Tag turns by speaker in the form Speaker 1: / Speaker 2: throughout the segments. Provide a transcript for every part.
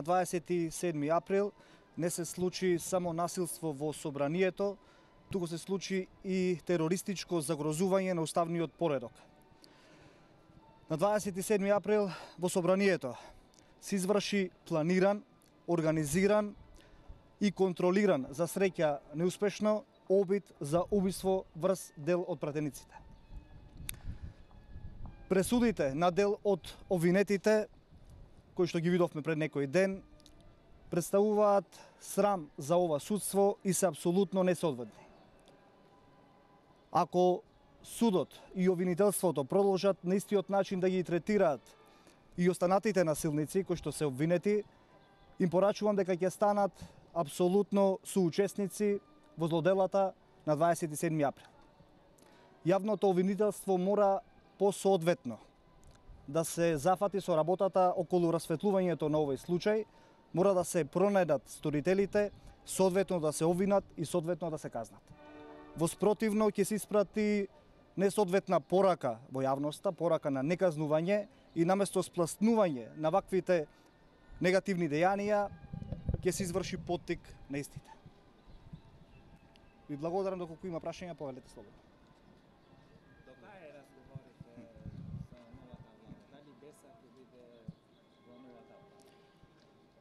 Speaker 1: На 27 април не се случи само насилство во собранието, туку се случи и терористичко загрозување на уставниот поредок. На 27 април во собранието се изврши планиран, организиран и контролиран, за среќа неуспешно, обид за убиство врз дел од пратениците. Пресудите на дел од обвинетите, кои што ги видовме пред некој ден, представуваат срам за ова судство и се апсолутно несоодветни. Ако судот и обвинителството продолжат на истиот начин да ги третираат и останатите насилници кои што се обвинети, им порачувам дека ќе станат апсолутно соучесници во злоделата на 27 април. Јавното обвинителство мора посоодветно да се зафати со работата околу расветлувањето на овој случај, мора да се пронајдат сторителите, соодветно да се обвинат и соодветно да се казнат. Во спротивно ќе се испрати несоодветна порака во јавноста, порака на неказнување и наместо спласнување на ваквите негативни дејанија, ќе се изврши поттик на истите. Ви благодарам, доколку има прашања, повелете слободно.
Speaker 2: До кај разговорите со новата влада? Дали БЕСА ќе биде во новата влада?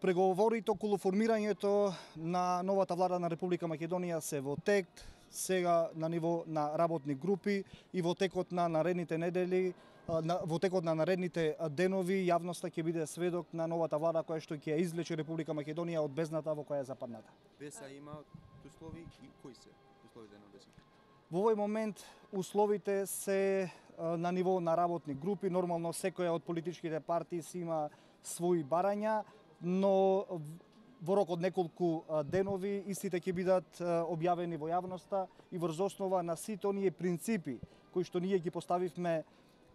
Speaker 1: Преговорите околу формирањето на новата влада на Република Македонија се во тек, сега на ниво на работни групи и во текот на наредните недели, во текот на наредните денови, јавноста ќе биде сведок на новата влада која што ќе извлече Република Македонија од бездната во која е западната.
Speaker 3: БЕСА има услови и кои се условите на БЕСА?
Speaker 1: Во овој момент условите се на ниво на работни групи. Нормално секоја од политичките партии си има своји барања, но во рок од неколку денови истите ќе бидат објавени во јавноста и врз основа на сите оние принципи кои што ние ги поставивме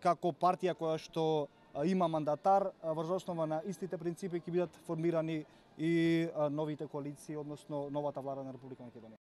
Speaker 1: како партија која што има мандатар, врз основа на истите принципи ќе бидат формирани и новите коалиции, односно новата влада на Република Македонија.